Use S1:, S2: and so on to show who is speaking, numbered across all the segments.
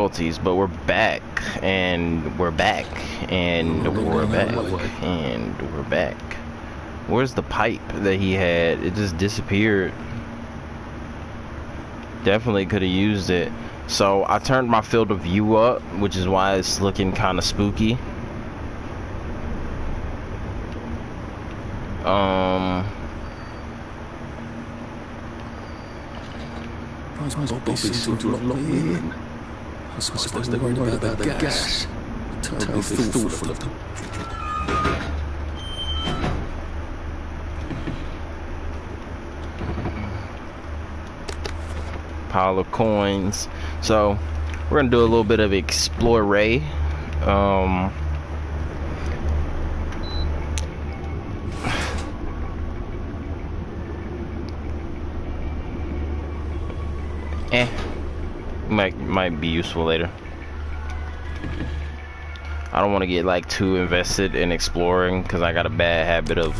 S1: but we're back, and we're back, and we're back, and we're back. Where's the pipe that he had? It just disappeared. Definitely could have used it. So I turned my field of view up, which is why it's looking kind of spooky.
S2: Bobby seemed to have locked me in. I suppose they were worried about the gas. Terribly thoughtful of them.
S1: Pile of coins. So we're gonna do a little bit of explore. Might be useful later. I don't want to get like too invested in exploring because I got a bad habit of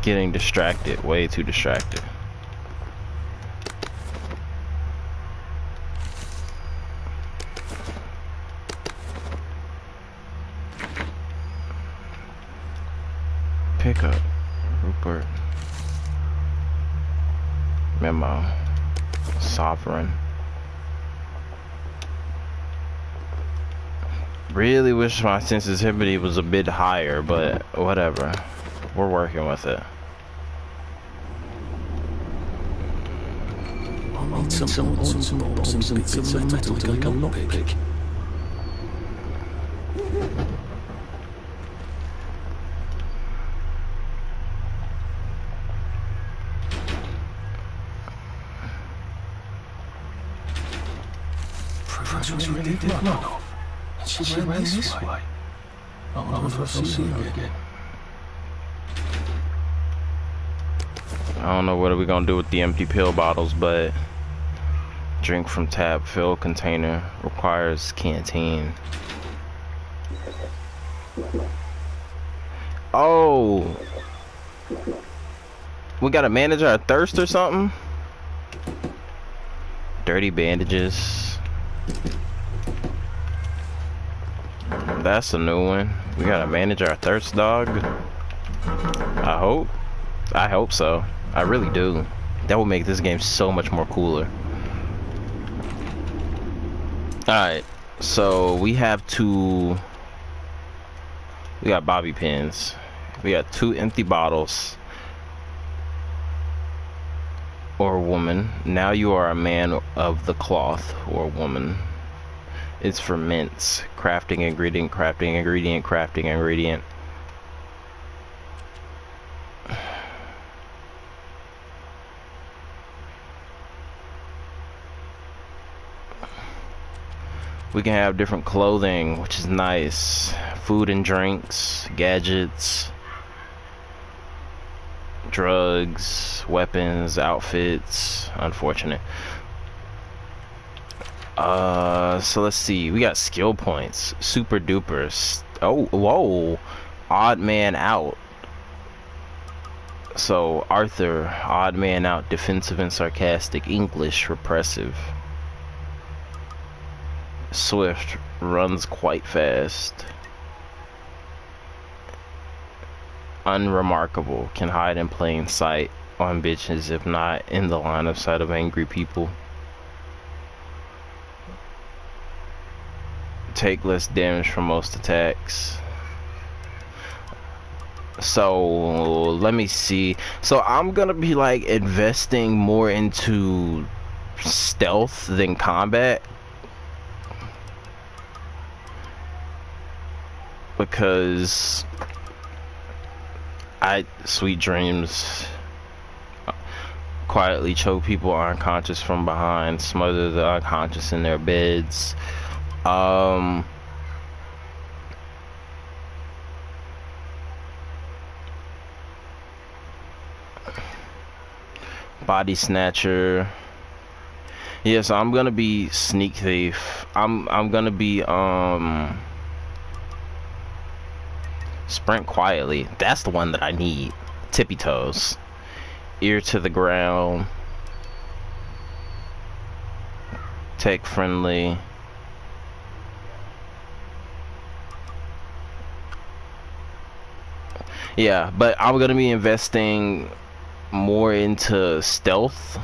S1: getting distracted, way too distracted. Pick up Rupert memo sovereign. Really wish my sensitivity was a bit higher, but whatever, we're working with it.
S2: I'll need some odds and bobs and bits of metal to make a lockpick. She really did run off. And she ran this way. I wonder if I'll see her again.
S1: I don't know what are we gonna do with the empty pill bottles, but drink from tap, fill container, requires canteen. Oh, we gotta manage our thirst or something? Dirty bandages. That's a new one. We gotta manage our thirst, dog. I hope so. I really do. That would make this game so much more cooler. Alright, so we got bobby pins. We got 2 empty bottles. Or woman. Now you are a man of the cloth, or woman. It's for mints. Crafting ingredient, crafting ingredient, crafting ingredient. We can have different clothing, which is nice. Food and drinks, gadgets, drugs, weapons, outfits. Unfortunate. So let's see. We got skill points. Super duper. Oh, whoa. Odd man out. So Arthur, odd man out, defensive and sarcastic, English, repressive. Swift, runs quite fast. Unremarkable, can hide in plain sight on bitches if not in the line of sight of angry people. Take less damage from most attacks. So let me see. So I'm gonna be like investing more into stealth than combat, because sweet dreams, quietly choke people unconscious from behind, smother the unconscious in their beds. Body snatcher. Yeah, so I'm gonna be sneak thief. I'm gonna be Sprint quietly. That's the one that I need. Tippy toes. Ear to the ground. Tech friendly. Yeah, but I'm gonna be investing more into stealth.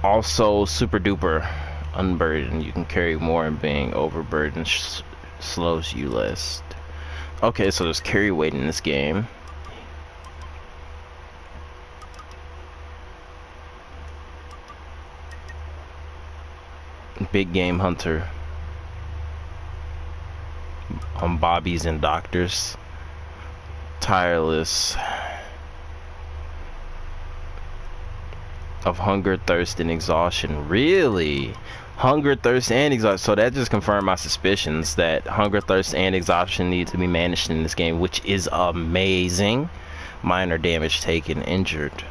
S1: Also, super duper unburdened. You can carry more, and being overburdened slows you less. Okay, so there's carry weight in this game. Big game hunter. On Bobbies and Doctors. Tireless. Of hunger, thirst, and exhaustion. Really? Hunger, thirst, and exhaustion. So that just confirmed my suspicions that hunger, thirst, and exhaustion need to be managed in this game, which is amazing. Minor damage taken, injured.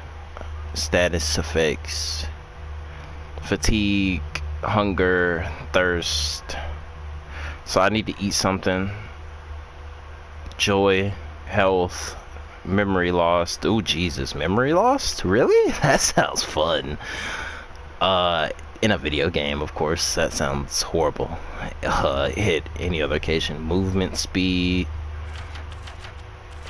S1: Status effects. Fatigue, hunger, thirst. So I need to eat something. Joy, health, memory lost. Oh Jesus, memory lost? Really? That sounds fun. In a video game, of course. That sounds horrible. Hit any other occasion. Movement speed.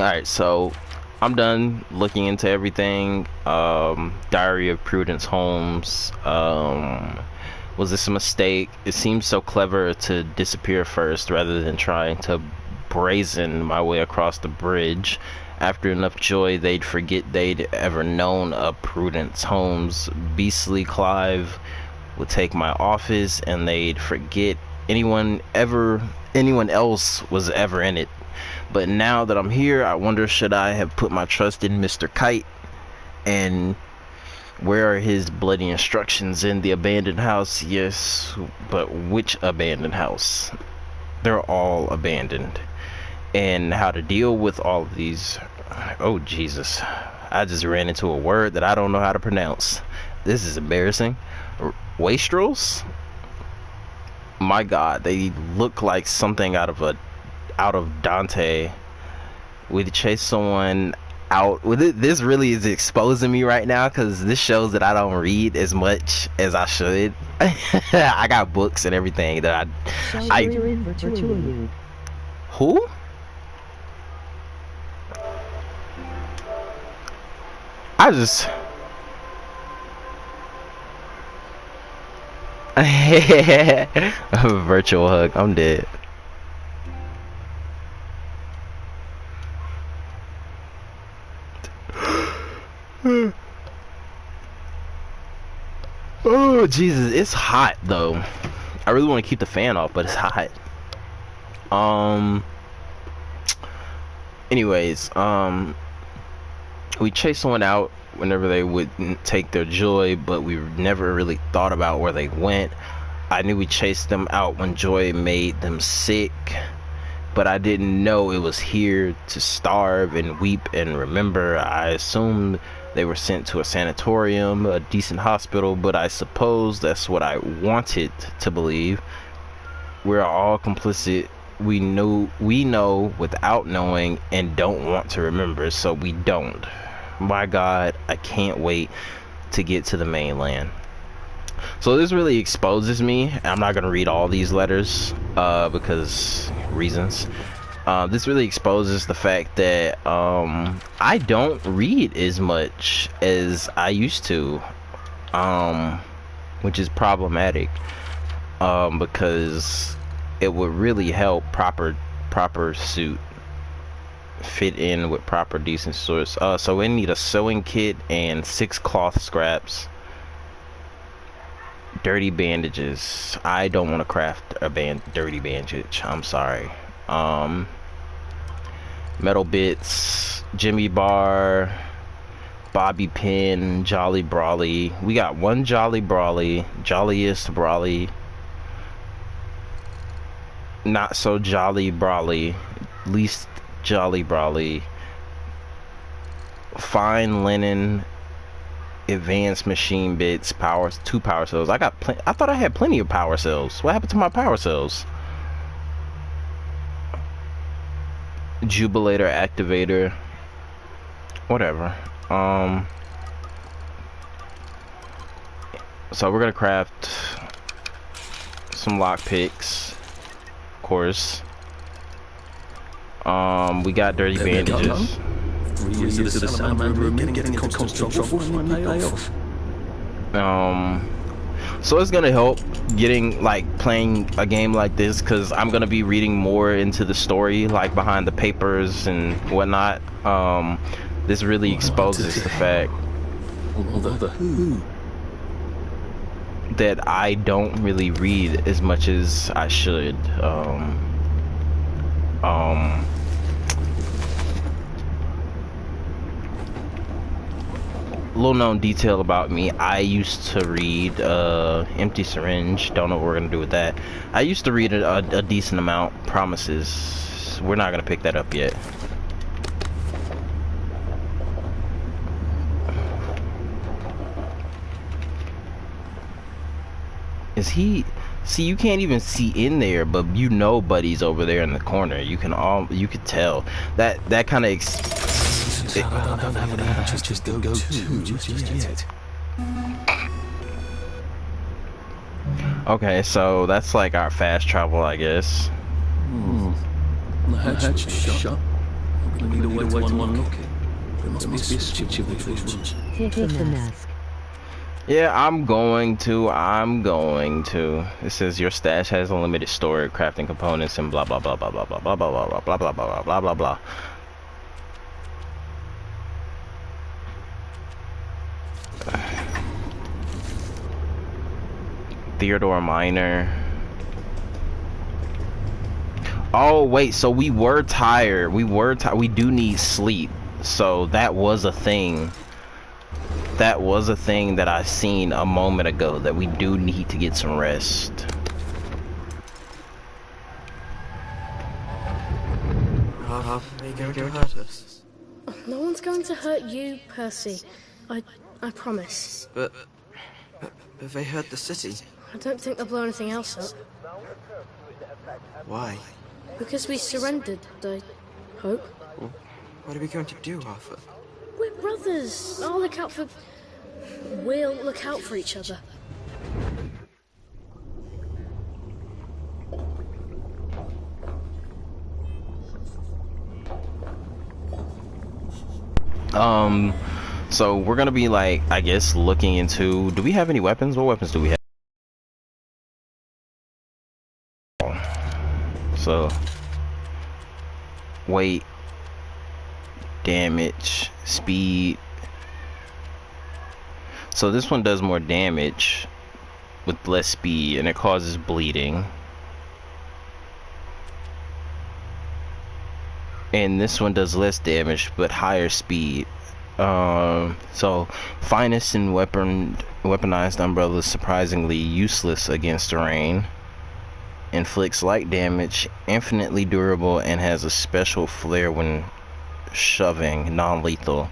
S1: Alright, so I'm done looking into everything. Diary of Prudence Holmes. Was this a mistake? It seems so clever to disappear first rather than trying to brazen my way across the bridge. After enough joy, they'd forget they'd ever known a Prudence Holmes. Beastly Clive would take my office, and they'd forget anyone else was ever in it. But now that I'm here, I wonder, should I have put my trust in Mr. Kite? And where are his bloody instructions? In the abandoned house? Yes, but which abandoned house? They're all abandoned. And how to deal with all of these. Oh Jesus, I just ran into a word that I don't know how to pronounce. This is embarrassing. Wastrels? My God, they look like something out of Dante. We chase someone out. This really is exposing me right now, because this shows that I don't read as much as I should. I got books and everything that Who? I just a virtual hug. I'm dead. Oh Jesus, it's hot though. I really want to keep the fan off, but it's hot. Anyways, we chased someone out whenever they would take their joy, but we never really thought about where they went. I knew we chased them out when joy made them sick, but I didn't know it was here to starve and weep and remember. I assumed they were sent to a sanatorium, a decent hospital, but I suppose that's what I wanted to believe. We're all complicit. We know without knowing and don't want to remember, so we don't. My God, I can't wait to get to the mainland. So this really exposes me. I'm not gonna read all these letters because reasons. This really exposes the fact that I don't read as much as I used to, which is problematic, because it would really help proper suit fit in with proper decent source. So we need a sewing kit and 6 cloth scraps. Dirty bandages. I don't want to craft a dirty bandage. I'm sorry. Metal bits, Jimmy bar, bobby pin, Jolly Brawly. We got one Jolly Brawly, Jolliest Brawly, not so Jolly Brawly, least Jolly Brawly, fine linen, advanced machine bits, powers, 2 power cells. I thought I had plenty of power cells. What happened to my power cells? Jubilator activator. Whatever. So we're gonna craft some lockpicks, of course. We got dirty bandages.
S2: 3 years of the salamander and getting into constant trouble finally pay off.
S1: So it's gonna help getting playing a game like this, because I'm gonna be reading more into the story, like behind the papers and whatnot. This really exposes the fact that I don't really read as much as I should. Little known detail about me, I used to read Empty Syringe. Don't know what we're gonna do with that. I used to read a decent amount. Promises. We're not gonna pick that up yet. Is he? See, you can't even see in there, but you know Buddy's over there in the corner. You could tell that kind of
S2: just go to just yet.
S1: Okay, so that's like our fast travel, I guess.
S2: The hatch is shut. I'm gonna need a way to unlock it. There must be a switch in these rooms.
S3: Take the mask.
S1: Yeah, I'm going to. It says your stash has unlimited storage, crafting components, and blah blah blah blah blah blah blah blah blah blah blah blah blah blah blah. Theodore Minor. Oh wait, so we were tired. We do need sleep. So that was a thing. That was a thing that I seen a moment ago, that we do need to get some rest.
S4: They going to hurt us?
S5: No one's going to hurt you, Percy. I promise.
S4: But they hurt the city.
S5: I don't think they'll blow anything else up.
S4: Why?
S5: Because we surrendered, I hope.
S4: Well, what are we going to do, Arthur?
S5: We're brothers. We'll look out for each other.
S1: So we're gonna be I guess looking into, do we have any weapons? What weapons do we have? So weight, damage, speed. So this one does more damage with less speed, and it causes bleeding. And this one does less damage but higher speed. So finest and weaponized umbrella is surprisingly useless against the rain. Inflicts light damage, infinitely durable, and has a special flare when shoving, non-lethal.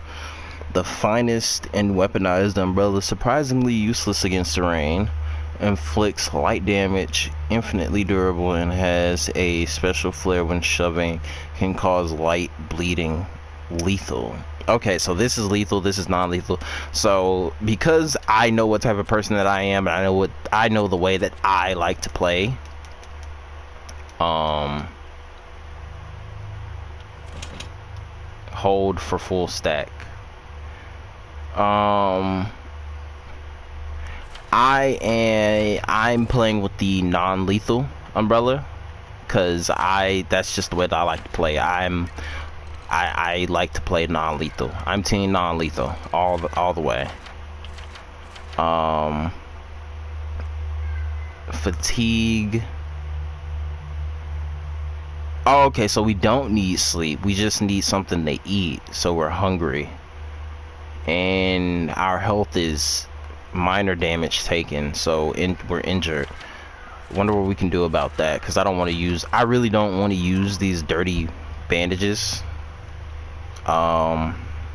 S1: The finest and weaponized umbrella is surprisingly useless against the rain. Inflicts light damage, infinitely durable, and has a special flare when shoving, can cause light bleeding, lethal. Okay, so this is lethal, this is non-lethal. So because I know what type of person that I am, and I know the way that I like to play, hold for full stack. I'm playing with the non-lethal umbrella, because that's just the way that I like to play. I like to play non-lethal. I'm team non-lethal all the way. Fatigue. Oh, okay, so we don't need sleep. We just need something to eat, so we're hungry. And our health is minor damage taken, so we're injured. Wonder what we can do about that, because I really don't want to use these dirty bandages.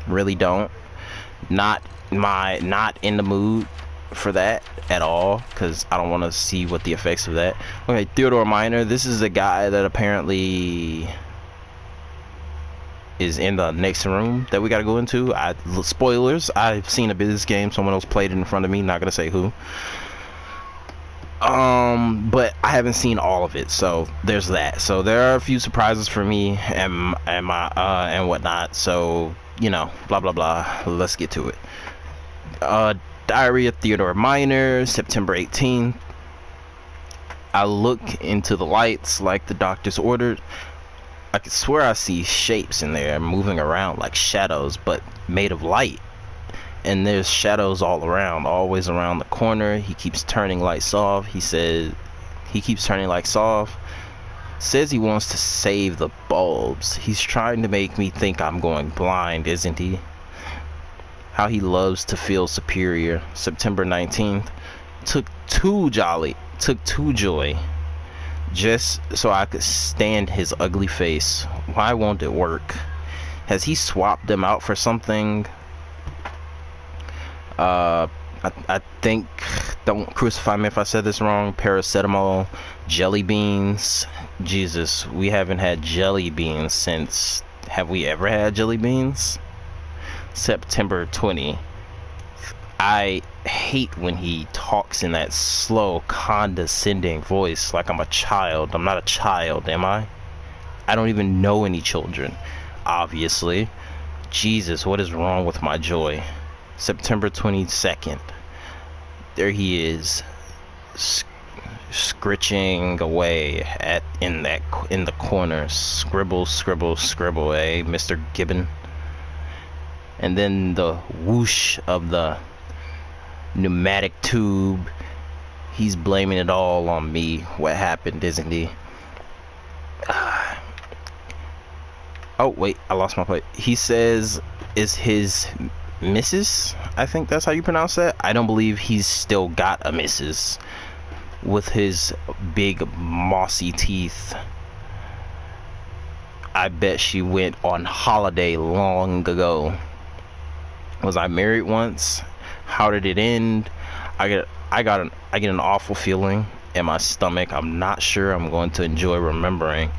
S1: Really don't. Not in the mood for that at all, because I don't want to see what the effects of that. Okay, Theodore Minor. This is a guy that apparently is in the next room that we got to go into. Spoilers, I've seen a bit of this game. Someone else played it in front of me, not gonna say who. But I haven't seen all of it, so there's that. So there are a few surprises for me and whatnot. So, you know, blah blah blah. Let's get to it. Diary of Theodore Minor, September 18th. I look into the lights like the doctors ordered. I could swear I see shapes in there moving around like shadows, but made of light. And there's shadows all around, always around the corner. He keeps turning lights off. He says he keeps turning lights off. Says he wants to save the bulbs. He's trying to make me think I'm going blind, isn't he? How he loves to feel superior. September 19th. Took two joy just so I could stand his ugly face. Why won't it work? Has he swapped them out for something? I think, don't crucify me if I said this wrong, paracetamol, jelly beans. Jesus, we haven't had jelly beans since, have we ever had jelly beans? September 20. I hate when he talks in that slow, condescending voice like I'm a child. I'm not a child, am I? I don't even know any children, obviously. Jesus, what is wrong with my joy? September 22nd. There he is, scritching away in the corner. Scribble, scribble, scribble, Mr. Gibbon. And then the whoosh of the pneumatic tube. He's blaming it all on me. What happened, isn't he? Oh wait, I lost my plate. He says, is his missus, I think that's how you pronounce that. I don't believe he's still got a missus with his big mossy teeth. I bet she went on holiday long ago. Was I married once? How did it end? I get an awful feeling in my stomach. I'm not sure I'm going to enjoy remembering.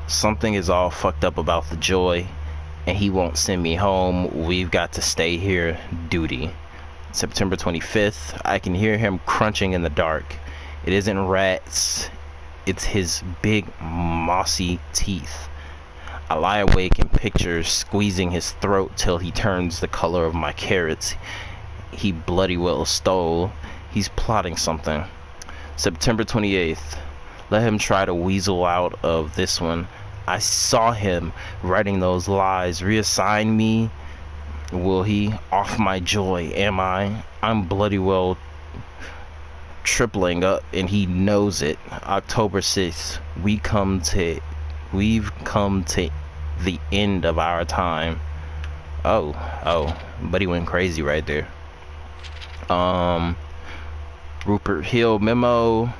S1: Something is all fucked up about the joy, and he won't send me home. We've got to stay here. Duty. September 25th. I can hear him crunching in the dark. It isn't rats. It's his big mossy teeth. I lie awake and picture squeezing his throat till he turns the color of my carrots. He bloody well stole. He's plotting something. September 28th. Let him try to weasel out of this one. I saw him writing those lies. Reassign me? Will he? Off my joy, am I? I'm bloody well tripling up, and he knows it. October 6th. We've come to the end of our time. Oh, but he went crazy right there. Rupert Hill memo.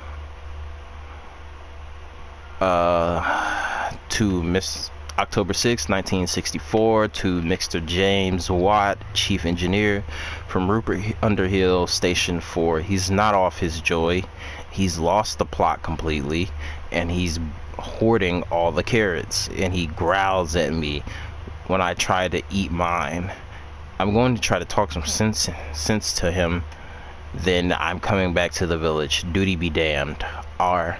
S1: To Miss October 6, 1964, to Mr. James Watt, Chief Engineer from Rupert Underhill Station 4. He's not off his joy. He's lost the plot completely, and he's hoarding all the carrots, and he growls at me when I try to eat mine. I'm going to try to talk some sense to him. Then I'm coming back to the village. Duty be damned. R.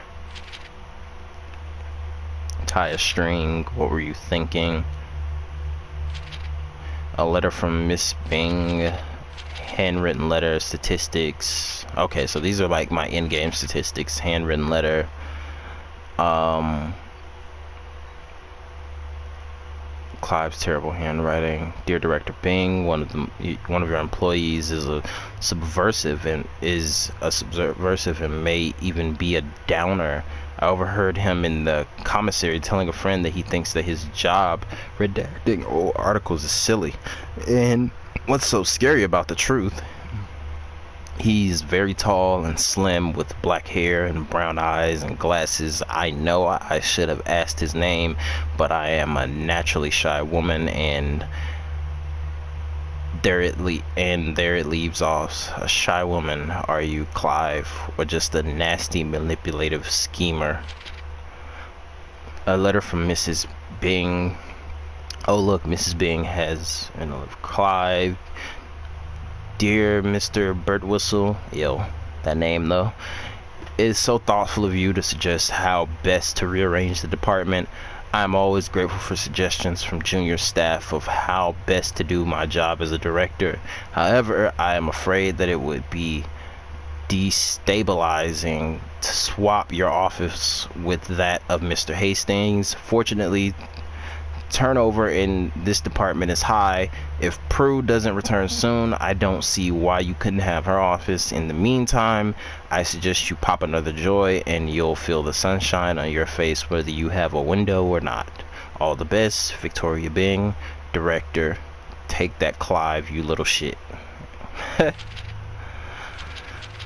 S1: Tie a string. What were you thinking? A letter from Miss Bing. Handwritten letter. Statistics. Okay, so these are like my in-game statistics. Handwritten letter. Clive's terrible handwriting. Dear Director Bing, one of your employees is a subversive and may even be a downer. I overheard him in the commissary telling a friend that he thinks that his job redacting old articles is silly. And what's so scary about the truth? He's very tall and slim with black hair and brown eyes and glasses. I know I should have asked his name, but I am a naturally shy woman, and there it leaves off. A shy woman, are you, Clive, or just a nasty manipulative schemer? A letter from Mrs. Bing. Oh look, Mrs. Bing has Clive. Dear Mr. Birdwhistle, yo, that name though. It is so thoughtful of you to suggest how best to rearrange the department. I'm always grateful for suggestions from junior staff of how best to do my job as a director. However, I am afraid that it would be destabilizing to swap your office with that of Mr. Hastings. Fortunately, turnover in this department is high. If Prue doesn't return soon, I don't see why you couldn't have her office. In the meantime, I suggest you pop another joy and you'll feel the sunshine on your face whether you have a window or not. All the best, Victoria Bing, Director. Take that, Clive, you little shit.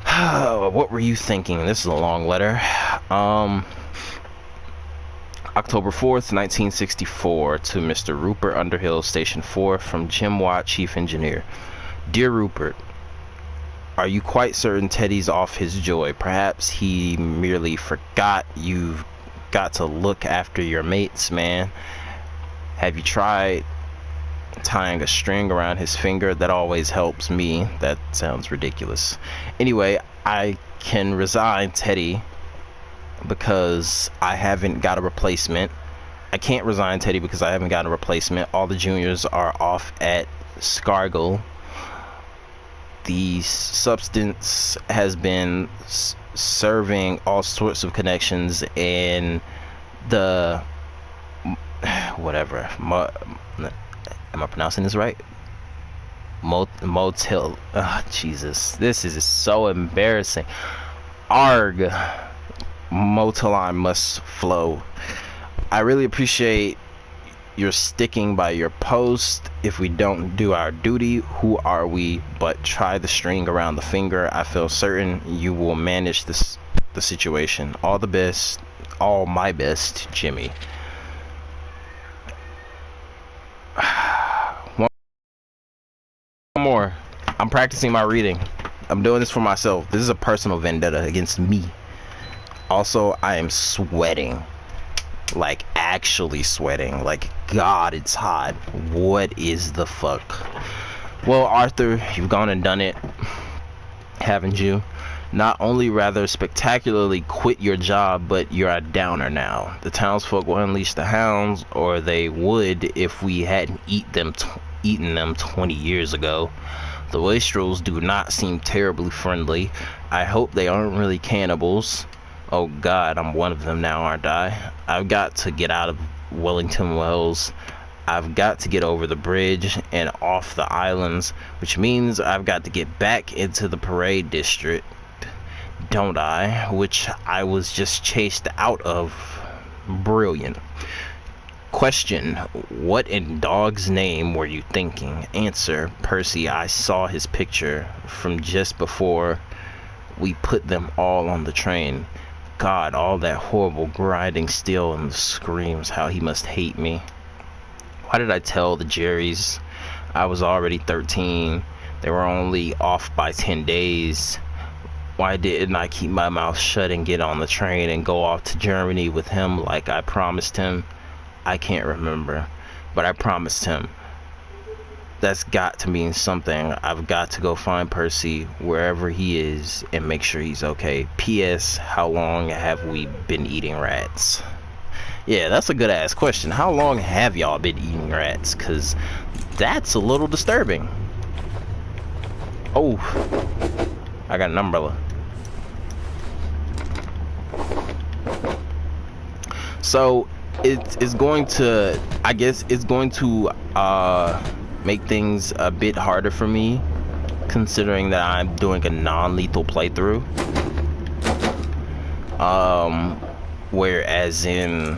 S1: What were you thinking? This is a long letter. October 4th, 1964, to Mr. Rupert Underhill, Station 4, from Jim Watt, Chief Engineer. Dear Rupert, are you quite certain Teddy's off his joy? Perhaps he merely forgot. You've got to look after your mates, man. Have you tried tying a string around his finger? That always helps me. That sounds ridiculous. Anyway, I can resign Teddy because I haven't got a replacement. I can't resign Teddy because I haven't got a replacement. All the juniors are off at Scargill. The substance has been serving all sorts of connections in the whatever. Am I pronouncing this right? Motel. Jesus, this is so embarrassing. Arg. Motel line must flow. I really appreciate your sticking by your post. If we don't do our duty, who are we but try the string around the finger? I feel certain you will manage the situation. All the best, all my best, Jimmy. One more. I'm practicing my reading. I'm doing this for myself. This is a personal vendetta against me. Also, I am sweating. Like, actually sweating. Like, God, it's hot. What is the fuck? Well, Arthur, you've gone and done it, haven't you? Not only rather spectacularly quit your job, but you're a downer now. The townsfolk will unleash the hounds, or they would if we hadn't eaten them 20 years ago. The wastrels do not seem terribly friendly. I hope they aren't really cannibals. Oh God, I'm one of them now, aren't I? I've got to get out of Wellington Wells. I've got to get over the bridge and off the islands, which means I've got to get back into the parade district, don't I? Which I was just chased out of. Brilliant. Question: what in dog's name were you thinking? Answer: Percy, I saw his picture from just before we put them all on the train. God, all that horrible grinding steel and the screams, how he must hate me. Why did I tell the Jerrys? I was already 13. They were only off by 10 days. Why didn't I keep my mouth shut and get on the train and go off to Germany with him like I promised him? I can't remember, but I promised him. That's got to mean something. I've got to go find Percy wherever he is and make sure he's okay. P.S. How long have we been eating rats? Yeah, that's a good ass question. How long have y'all been eating rats? Cause that's a little disturbing. Oh, I got an umbrella. So it's going to, I guess it's going to make things a bit harder for me, considering that I'm doing a non-lethal playthrough. Whereas in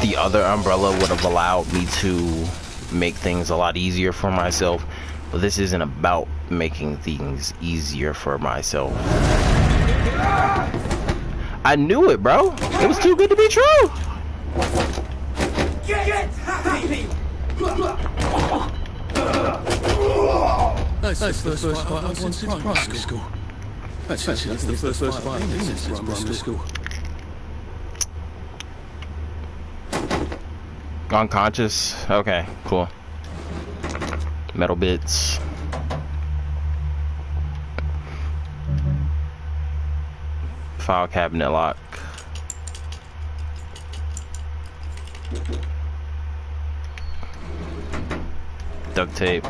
S1: the other umbrella would have allowed me to make things a lot easier for myself, but this isn't about making things easier for myself. I knew it, bro. It was too good to be true.
S2: That's the first fight I've won since primary school. That's the first fight I've won since primary school.
S1: Unconscious? Okay, cool. Metal bits. File cabinet lock. Duct tape.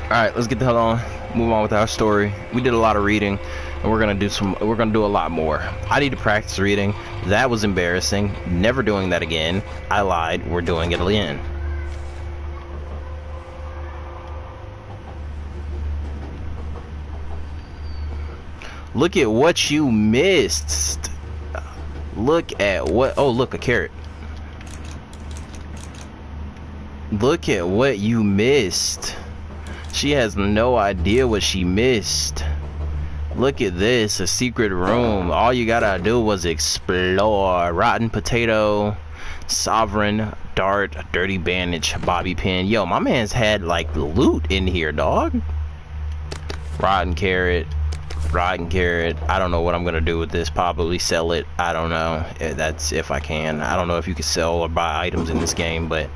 S1: Alright, let's get the hell on. Move on with our story. We did a lot of reading, and we're gonna do a lot more. I need to practice reading. That was embarrassing. Never doing that again. I lied. We're doing it again. Look at what you missed. Look at what, oh look, a carrot. Look at what you missed. She has no idea what she missed. Look at this, a secret room. All you gotta do was explore. Rotten potato, sovereign, dart, dirty bandage, bobby pin. Yo, my man's had like loot in here, dog. Rotten carrot. Rotten carrot. I don't know what I'm gonna do with this. Probably sell it. I don't know. That's if I can. I don't know if you can sell or buy items in this game, but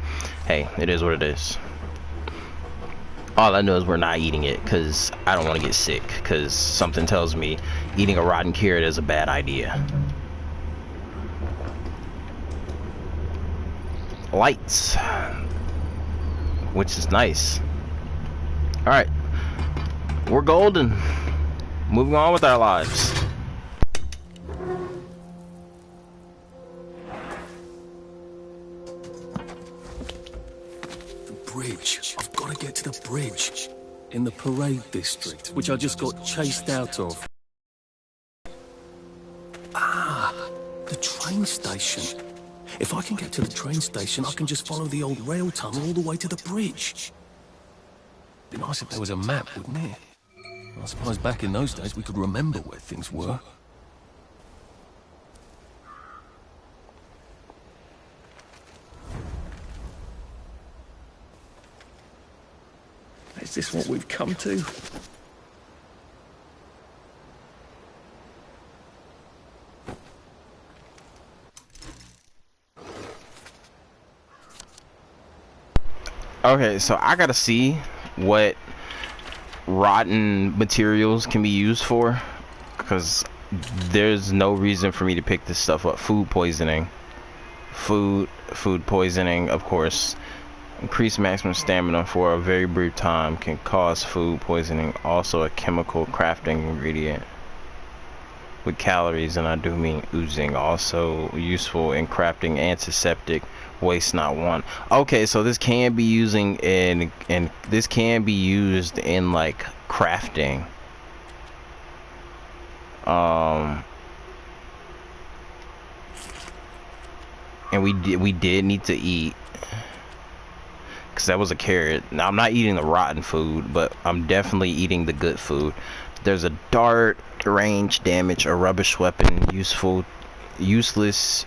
S1: hey, it is what it is. All I know is we're not eating it because I don't want to get sick, because something tells me eating a rotten carrot is a bad idea. Lights, which is nice. Alright, we're golden. Moving on with our lives.
S2: Bridge. I've got to get to the bridge. In the parade district, which I just got chased out of. Ah, the train station. If I can get to the train station, I can just follow the old rail tunnel all the way to the bridge. Be nice if there was a map, wouldn't it? I suppose back in those days we could remember where things were. Is this what we've come to?
S1: Okay, so I gotta see what rotten materials can be used for, because there's no reason for me to pick this stuff up. Food poisoning. Food poisoning, of course. Increased maximum stamina for a very brief time can cause food poisoning. Also a chemical crafting ingredient with calories, and I do mean oozing. Also useful in crafting antiseptic. Waste not one. Okay, so this can be using in this can be used in like crafting. And we did need to eat, because that was a carrot. Now I'm not eating the rotten food, but I'm definitely eating the good food. There's a dart, range damage, a rubbish weapon, useless.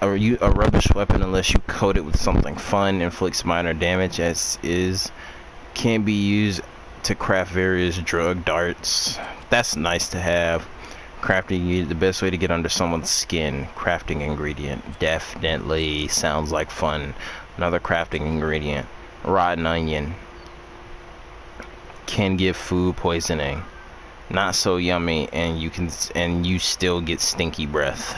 S1: A rubbish weapon unless you coat it with something fun, inflicts minor damage as is, can be used to craft various drug darts. That's nice to have. Crafting, the best way to get under someone's skin. Crafting ingredient, definitely sounds like fun. Another crafting ingredient, rotten onion, can give food poisoning. Not so yummy, and you still get stinky breath.